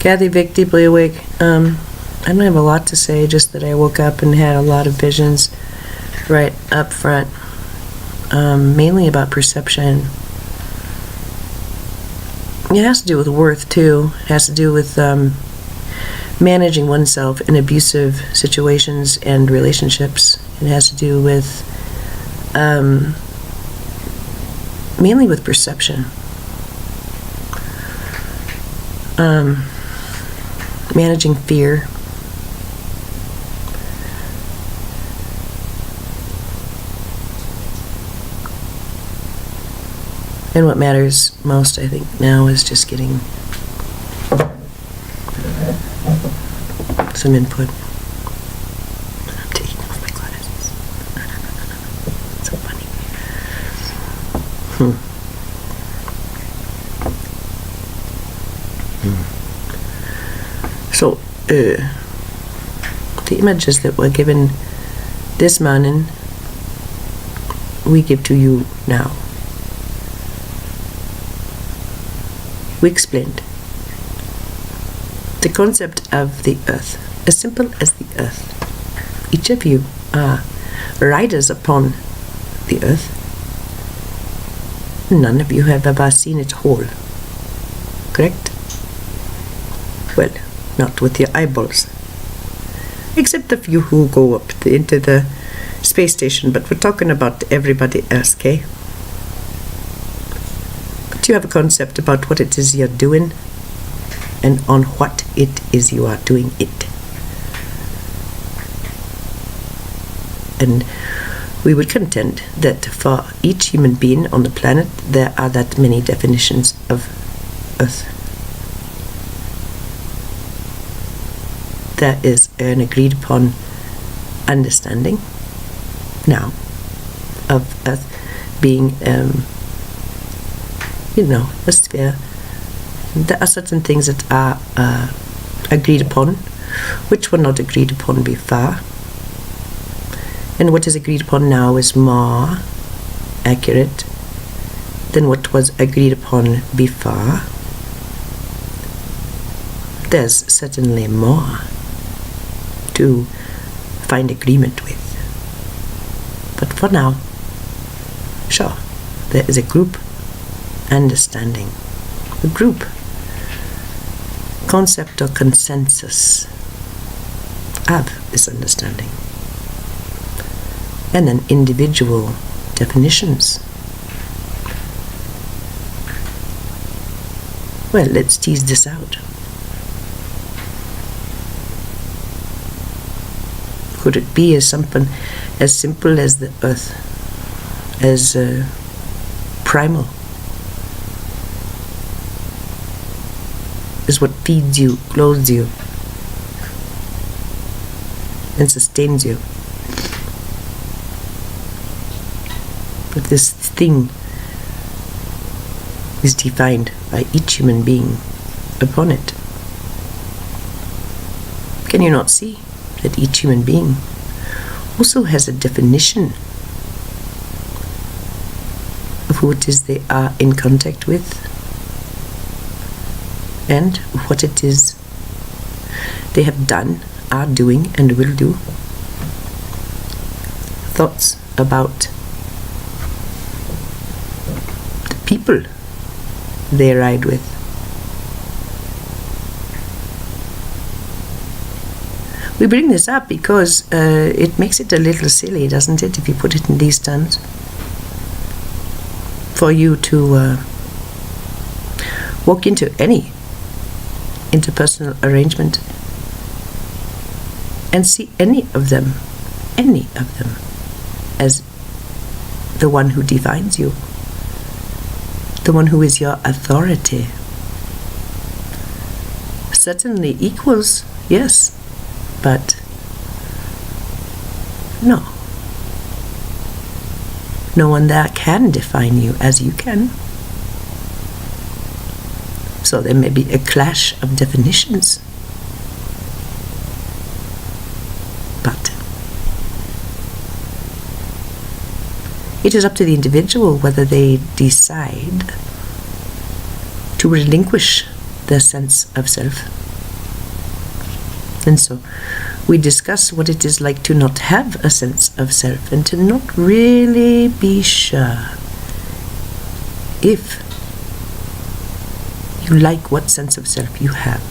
Kathy Vick, deeply awake. I don't have a lot to say, just that I woke up and had a lot of visions right up front, mainly about perception. It has to do with worth, too. It has to do with managing oneself in abusive situations and relationships. It has to do with, mainly with perception. Managing fear. And what matters most, I think, now is just getting some input. I'm taking off my glasses. So funny. So, the images that were given this morning, we give to you now. We explained the concept of the earth, as simple as the earth. Each of you are riders upon the earth. None of you have ever seen it whole, correct? Well, not with your eyeballs. Except the few who go up into the space station, but we're talking about everybody else, okay? But you have a concept about what it is you're doing and on what it is you are doing it. And we would contend that for each human being on the planet, there are that many definitions of Earth. There is an agreed upon understanding now of Earth being, a sphere. There are certain things that are agreed upon, which were not agreed upon before. And what is agreed upon now is more accurate than what was agreed upon before. There's certainly more to find agreement with. But for now, sure, there is a group understanding. A group concept or consensus of this understanding. And then individual definitions. Well, let's tease this out. Could it be as simple as the earth, as primal, is what feeds you, clothes you, and sustains you? But this thing is defined by each human being upon it. Can you not see that each human being also has a definition of who it is they are in contact with and what it is they have done, are doing, and will do? Thoughts about the people they ride with. We bring this up because it makes it a little silly, doesn't it, if you put it in these terms? For you to walk into any interpersonal arrangement and see any of them as the one who defines you, the one who is your authority. Certainly equals, yes, but no. No one there can define you as you can. So there may be a clash of definitions. But it is up to the individual whether they decide to relinquish their sense of self And so we discuss what it is like to not have a sense of self and to not really be sure if you like what sense of self you have.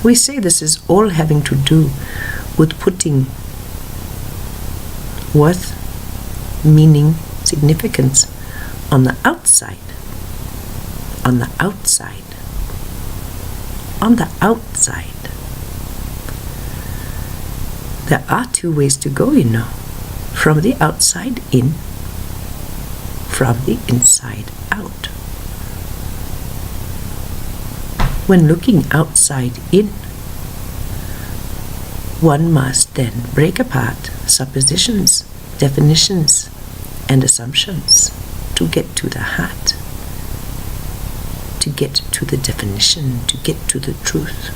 We say this is all having to do with putting worth, meaning, significance on the outside. On the outside. On the outside. There are two ways to go, you know. From the outside in, from the inside out. When looking outside in, one must then break apart suppositions, definitions, and assumptions to get to the heart, to get to the definition, to get to the truth,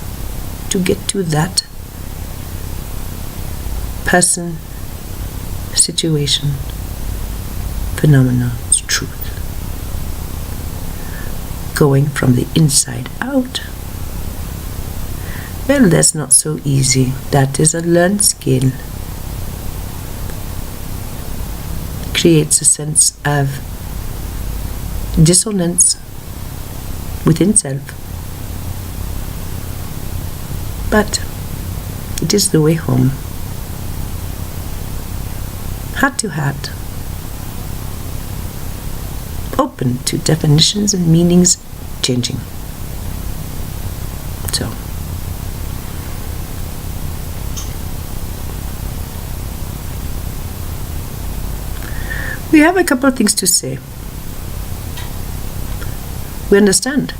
to get to that person, situation, phenomenon's truth. Going from the inside out, well, that's not so easy. That is a learned skill. Creates a sense of dissonance within self. But it is the way home. Heart to heart. Open to definitions and meanings changing. So, we have a couple of things to say. We understand.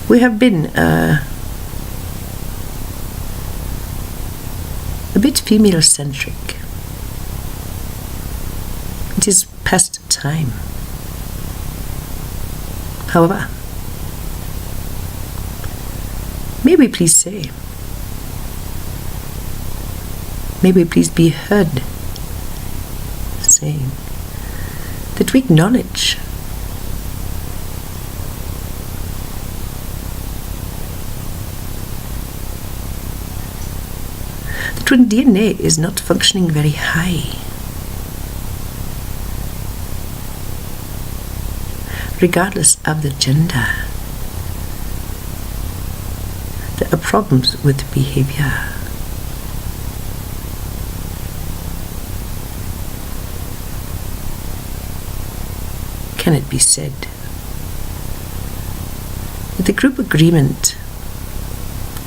We have been a bit female-centric. It is past time. However, may we please say, may we please be heard saying that we acknowledge that when DNA is not functioning very high, regardless of the gender, there are problems with behavior. Can it be said that the group agreement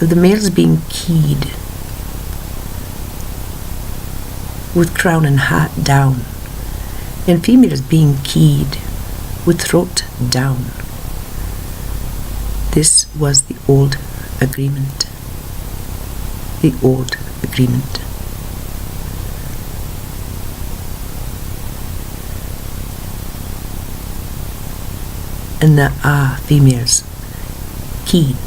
of the males being keyed with crown and heart down and females being keyed with throat down, this was the old agreement. The old agreement. And there are females keyed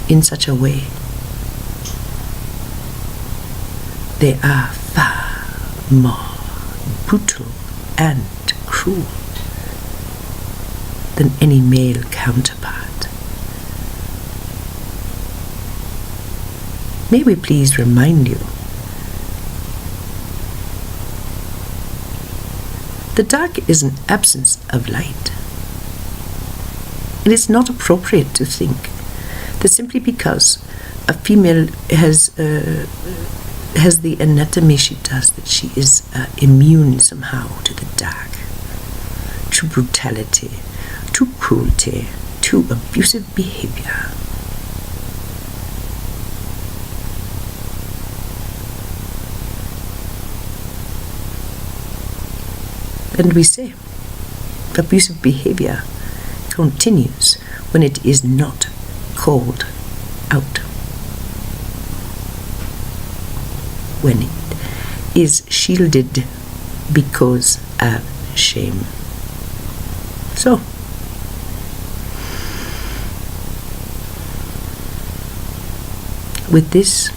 in such a way they are far more brutal and cruel than any male counterpart. May we please remind you, the dark is an absence of light. It is not appropriate to think that simply because a female has the anatomy she does, that she is immune somehow to the dark, to brutality, to cruelty, to abusive behavior. And we say abusive behavior continues when it is not called out, when it is shielded because of shame. So, with this,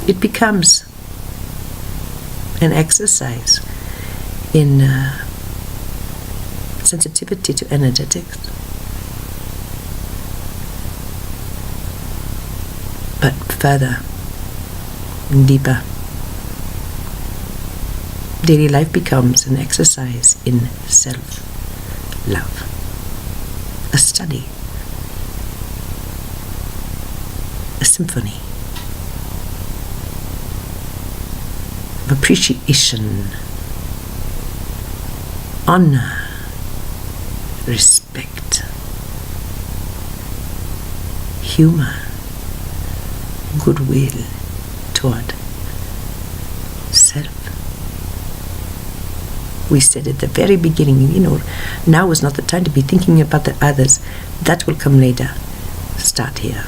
It becomes an exercise in sensitivity to energetics. But further and deeper, daily life becomes an exercise in self-love, a study, a symphony of appreciation, honor, respect, humor, goodwill toward self. We said at the very beginning, now is not the time to be thinking about the others. That will come later. Start here.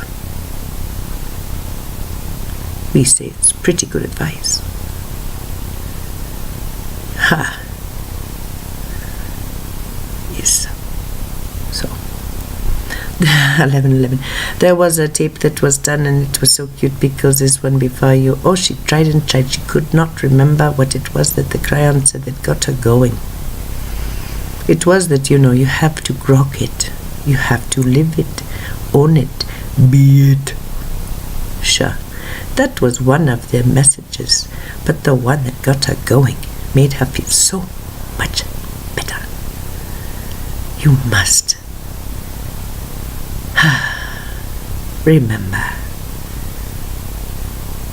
We say it's pretty good advice. Ha. Yes. So, 11:11. There was a tape that was done, and it was so cute because this one before you. Oh, she tried and tried. She could not remember what it was that the crayon said that got her going. It was that, you have to grok it. You have to live it, own it, be it. Sure, that was one of their messages, but the one that got her going made her feel so much better. You must remember,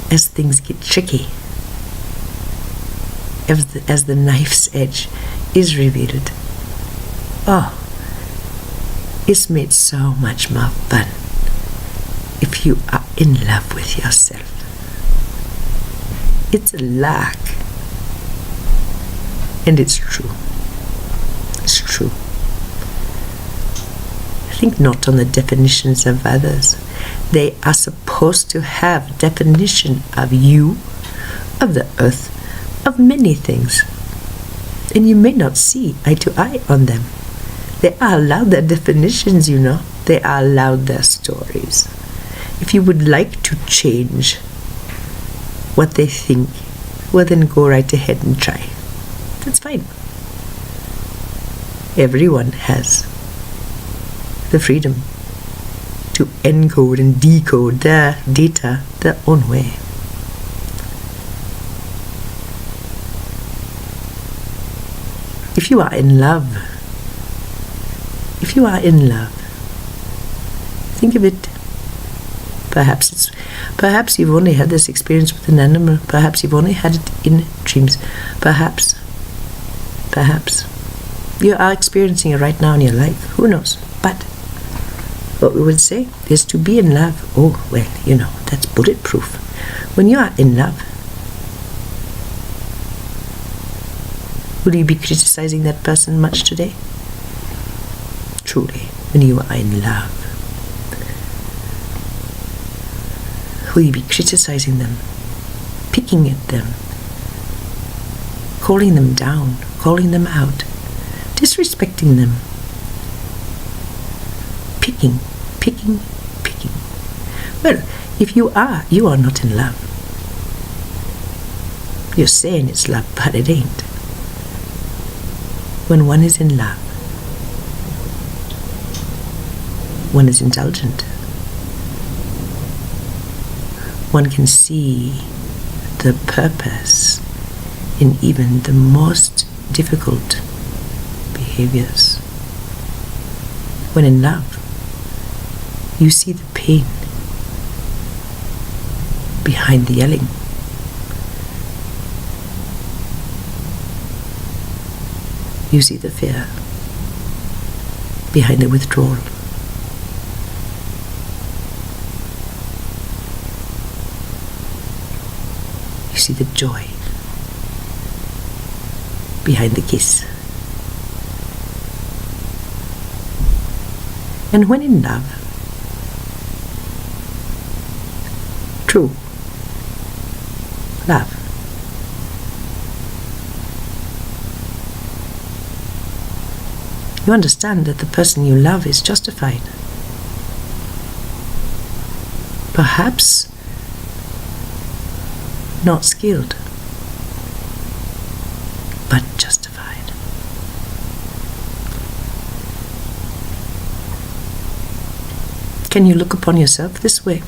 as things get tricky, as the knife's edge is revealed, it's made so much more fun if you are in love with yourself. It's a lark, and it's true. It's true. Think not on the definitions of others. They are supposed to have definition of you, of the earth, of many things. And you may not see eye to eye on them. They are allowed their definitions, They are allowed their stories. If you would like to change what they think, well then go right ahead and try. That's fine. Everyone has the freedom to encode and decode their data their own way. If you are in love, think of it. Perhaps you've only had this experience with an animal. Perhaps you've only had it in dreams. Perhaps you are experiencing it right now in your life. Who knows? But what we would say is to be in love. Oh, well, that's bulletproof. When you are in love, will you be criticizing that person much today? Truly, when you are in love, will you be criticizing them, picking at them, calling them down, calling them out, disrespecting them, picking? Well, if you are not in love. You're saying it's love, but it ain't. When one is in love, one is indulgent. One can see the purpose in even the most difficult behaviors. When in love, you see the pain behind the yelling. You see the fear behind the withdrawal. You see the joy behind the kiss. And when in love, true love, you understand that the person you love is justified. not skilled, but justified. Can you look upon yourself this way?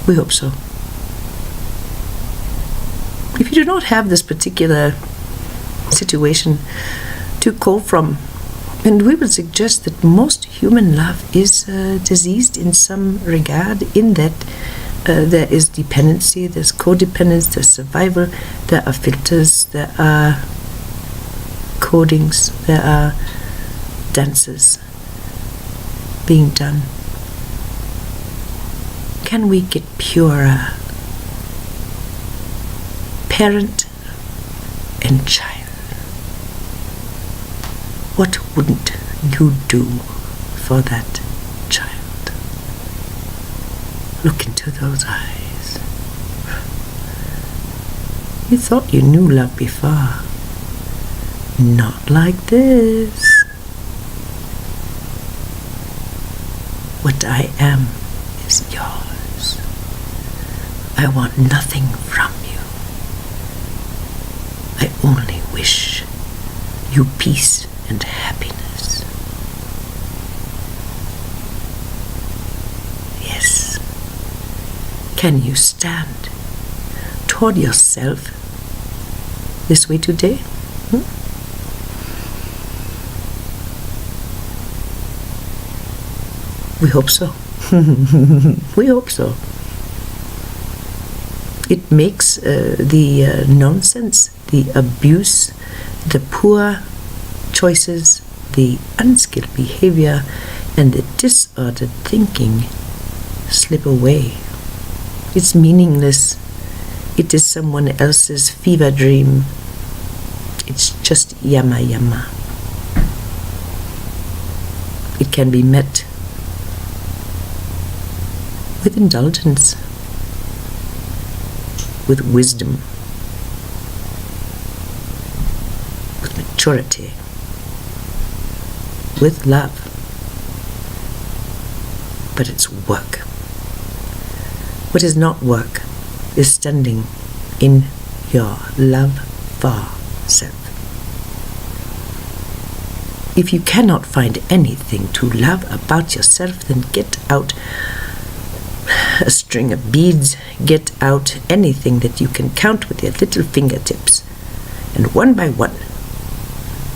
We hope so. If you do not have this particular situation to call from, and we would suggest that most human love is diseased in some regard, in that there is dependency, there's codependence, there's survival, there are filters, there are codings, there are dances being done. Can we get purer? Parent and child. What wouldn't you do for that child? Look into those eyes. You thought you knew love before. Not like this. What I am is yours. I want nothing from you. I only wish you peace and happiness. Yes. Can you stand toward yourself this way today? We hope so. We hope so. It makes the nonsense, the abuse, the poor choices, the unskilled behavior, and the disordered thinking slip away. It's meaningless. It is someone else's fever dream. It's just yama yama. It can be met with indulgence, with wisdom, with maturity, with love. But it's work. What is not work is standing in your love for self. If you cannot find anything to love about yourself, then get out a string of beads, get out anything that you can count with your little fingertips, and one by one,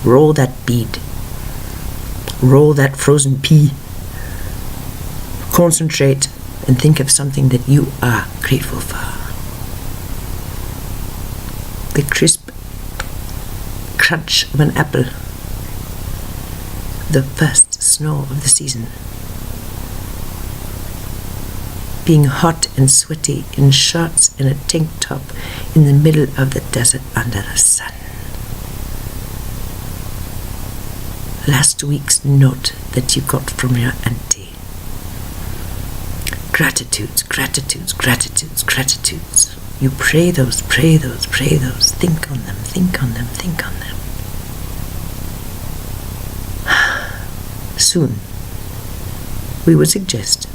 roll that bead, roll that frozen pea, concentrate and think of something that you are grateful for. The crisp crunch of an apple, the first snow of the season, being hot and sweaty in shorts and a tank top in the middle of the desert under the sun. Last week's note that you got from your auntie. Gratitudes, gratitudes, gratitudes, gratitudes. You pray those, pray those, pray those. Think on them, think on them, think on them. Soon, we would suggest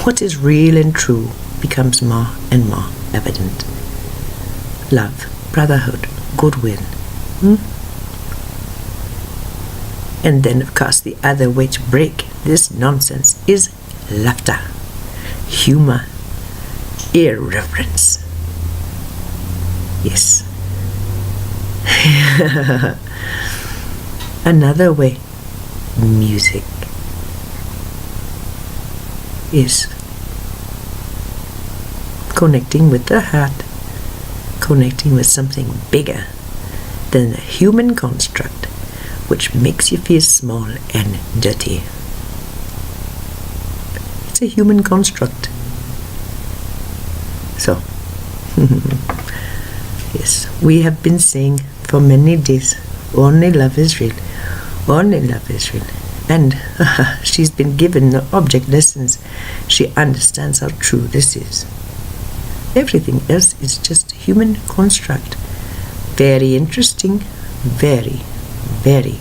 what is real and true becomes more and more evident. Love, brotherhood, goodwill. And then, of course, the other way to break this nonsense is laughter, humor, irreverence. Yes. Another way, music, is connecting with the heart, connecting with something bigger than the human construct which makes you feel small and dirty. It's a human construct. So, yes, we have been saying for many days, only love is real, only love is real. And she's been given the object lessons. She understands how true this is. Everything else is just human construct. Very interesting, very, very.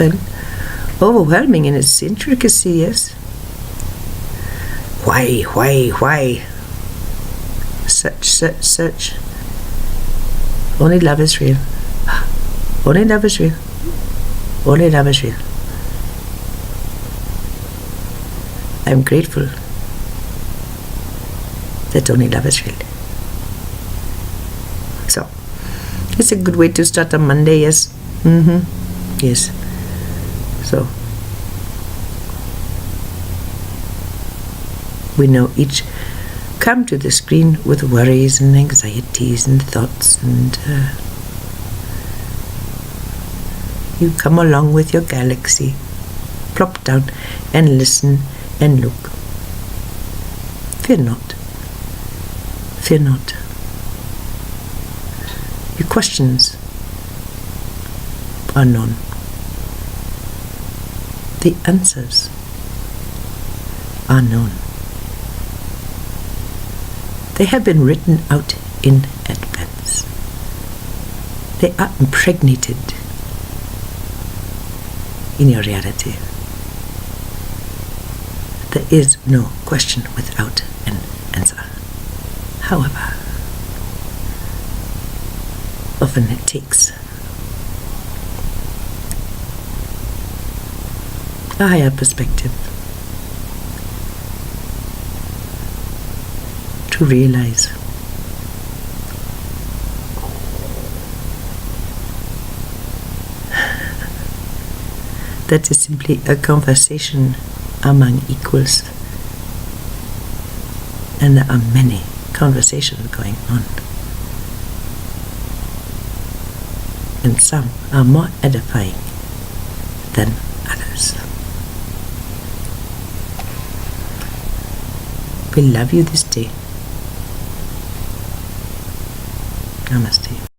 Well, overwhelming in its intricacy, yes. Why? Search. Only love is real. Only love is real. Only love is real. I'm grateful that only love is real. So, it's a good way to start a Monday, yes. Yes. So, we know each come to the screen with worries and anxieties and thoughts, and you come along with your galaxy, plop down and listen and look. Fear not. Fear not. Your questions are known. The answers are known. They have been written out in advance. They are impregnated in your reality. There is no question without an answer. However, often it takes a higher perspective to realize that is simply a conversation among equals, and there are many conversations going on, and some are more edifying than others. We love you this day. Namaste.